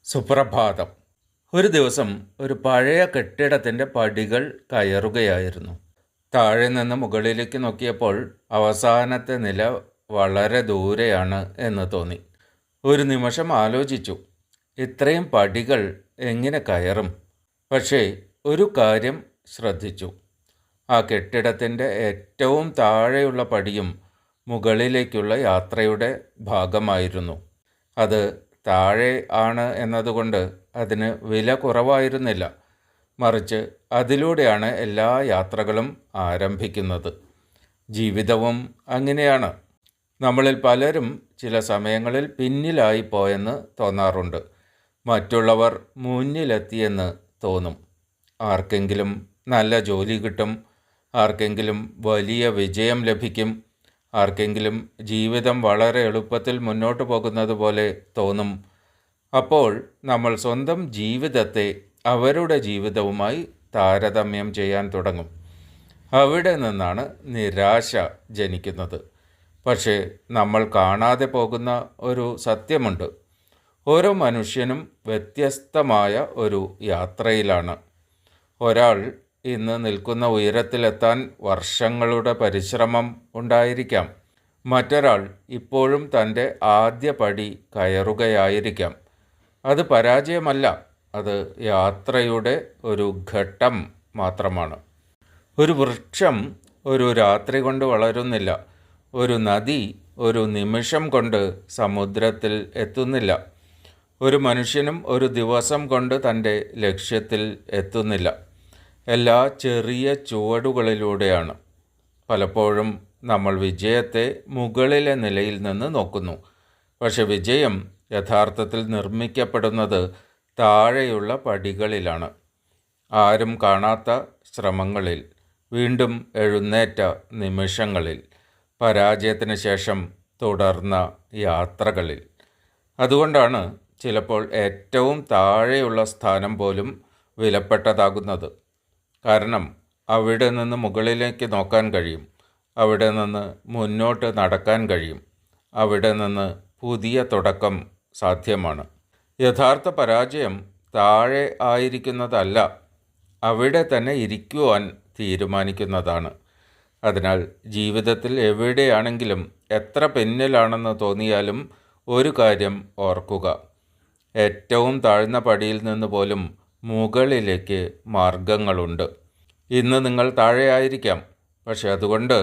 സുപ്രഭാതം. ഒരു ദിവസം ഒരു പഴയ കെട്ടിടത്തിൻ്റെ പടികൾ കയറുകയായിരുന്നു. താഴെ നിന്ന് മുകളിലേക്ക് നോക്കിയപ്പോൾ അവസാനത്തെ നില വളരെ ദൂരെയാണ് എന്ന് തോന്നി. ഒരു നിമിഷം ആലോചിച്ചു, ഇത്രയും പടികൾ എങ്ങനെ കയറും? പക്ഷേ ഒരു കാര്യം ശ്രദ്ധിച്ചു. ആ കെട്ടിടത്തിൻ്റെ ഏറ്റവും താഴെയുള്ള പടിയും മുകളിലേക്കുള്ള യാത്രയുടെ ഭാഗമായിരുന്നു. അത് താഴെ ആണ് എന്നതുകൊണ്ട് അതിന് വില കുറവായിരുന്നില്ല. മറിച്ച് അതിലൂടെയാണ് എല്ലാ യാത്രകളും ആരംഭിക്കുന്നത്. ജീവിതവും അങ്ങനെയാണ്. നമ്മളിൽ പലരും ചില സമയങ്ങളിൽ പിന്നിലായി പോയെന്ന് തോന്നാറുണ്ട്. മറ്റുള്ളവർ മുന്നിലെത്തിയെന്ന് തോന്നും. ആർക്കെങ്കിലും നല്ല ജോലി കിട്ടും, ആർക്കെങ്കിലും വലിയ വിജയം ലഭിക്കും, ആർക്കെങ്കിലും ജീവിതം വളരെ എളുപ്പത്തിൽ മുന്നോട്ട് പോകുന്നത് പോലെ തോന്നും. അപ്പോൾ നമ്മൾ സ്വന്തം ജീവിതത്തെ അവരുടെ ജീവിതവുമായി താരതമ്യം ചെയ്യാൻ തുടങ്ങും. അവിടെ നിന്നാണ് നിരാശ ജനിക്കുന്നത്. പക്ഷേ നമ്മൾ കാണാതെ പോകുന്ന ഒരു സത്യമുണ്ട്. ഓരോ മനുഷ്യനും വ്യത്യസ്തമായ ഒരു യാത്രയിലാണ്. ഒരാൾ ഇന്ന് നിൽക്കുന്ന ഉയരത്തിലെത്താൻ വർഷങ്ങളുടെ പരിശ്രമം ഉണ്ടായിരിക്കാം. മറ്റൊരാൾ ഇപ്പോഴും തൻ്റെ ആദ്യ പടി കയറുകയായിരിക്കാം. അത് പരാജയമല്ല, അത് യാത്രയുടെ ഒരു ഘട്ടം മാത്രമാണ്. ഒരു വൃക്ഷം ഒരു രാത്രി കൊണ്ട് വളരുന്നില്ല. ഒരു നദി ഒരു നിമിഷം കൊണ്ട് സമുദ്രത്തിൽ എത്തുന്നില്ല. ഒരു മനുഷ്യനും ഒരു ദിവസം കൊണ്ട് തൻ്റെ ലക്ഷ്യത്തിൽ എത്തുന്നില്ല. എല്ലാ ചെറിയ ചുവടുകളിലൂടെയാണ്. പലപ്പോഴും നമ്മൾ വിജയത്തെ മുകളിലെ നിലയിൽ നിന്ന് നോക്കുന്നു. പക്ഷെ വിജയം യഥാർത്ഥത്തിൽ നിർമ്മിക്കപ്പെടുന്നത് താഴെയുള്ള പടികളിലാണ്. ആരും കാണാത്ത ശ്രമങ്ങളിൽ, വീണ്ടും എഴുന്നേറ്റ നിമിഷങ്ങളിൽ, പരാജയത്തിന് ശേഷം തുടർന്ന യാത്രകളിൽ. അതുകൊണ്ടാണ് ചിലപ്പോൾ ഏറ്റവും താഴെയുള്ള സ്ഥാനം പോലും വിലപ്പെട്ടതാകുന്നത്. കാരണം അവിടെ നിന്ന് മുകളിലേക്ക് നോക്കാൻ കഴിയും, അവിടെ നിന്ന് മുന്നോട്ട് നടക്കാൻ കഴിയും, അവിടെ നിന്ന് പുതിയ തുടക്കം സാധ്യമാണ്. യഥാർത്ഥ പരാജയം താഴെ ആയിരിക്കുന്നതല്ല, അവിടെ തന്നെ ഇരിക്കുവാൻ തീരുമാനിക്കുന്നതാണ്. അതിനാൽ ജീവിതത്തിൽ എവിടെയാണെങ്കിലും എത്ര പിന്നിലാണെന്ന് തോന്നിയാലും ഒരു കാര്യം ഓർക്കുക, ഏറ്റവും താഴ്ന്ന പടിയിൽ നിന്ന് പോലും മുകളിലേക്ക് മാർഗങ്ങളുണ്ട്. ഇന്ന് നിങ്ങൾ താഴെ ആയിരിക്കാം, പക്ഷെ അതുകൊണ്ട്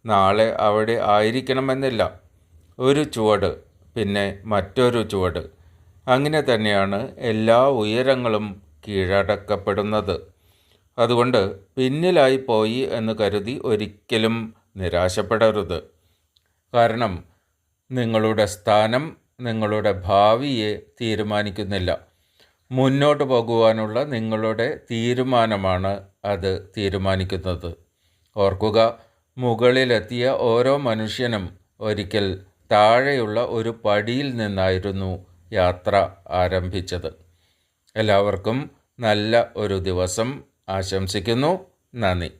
നാളെ അവിടെ ആയിരിക്കണമെന്നില്ല. ഒരു ചുവട്, പിന്നെ മറ്റൊരു ചുവട്. അങ്ങനെ തന്നെയാണ് എല്ലാ ഉയരങ്ങളും കീഴടക്കപ്പെടുന്നത്. അതുകൊണ്ട് പിന്നിലായി പോയി എന്ന് കരുതി ഒരിക്കലും നിരാശപ്പെടരുത്. കാരണം നിങ്ങളുടെ സ്ഥാനം നിങ്ങളുടെ ഭാവിയെ തീരുമാനിക്കുന്നില്ല. മുന്നോട്ട് പോകുവാനുള്ള നിങ്ങളുടെ തീരുമാനമാണ് അത് തീരുമാനിക്കുന്നത്. ഓർക്കുക, മുകളിലെത്തിയ ഓരോ മനുഷ്യനും ഒരിക്കൽ താഴെയുള്ള ഒരു പടിയിൽ നിന്നായിരുന്നു യാത്ര ആരംഭിച്ചത്. എല്ലാവർക്കും നല്ല ഒരു ദിവസം ആശംസിക്കുന്നു. നന്ദി.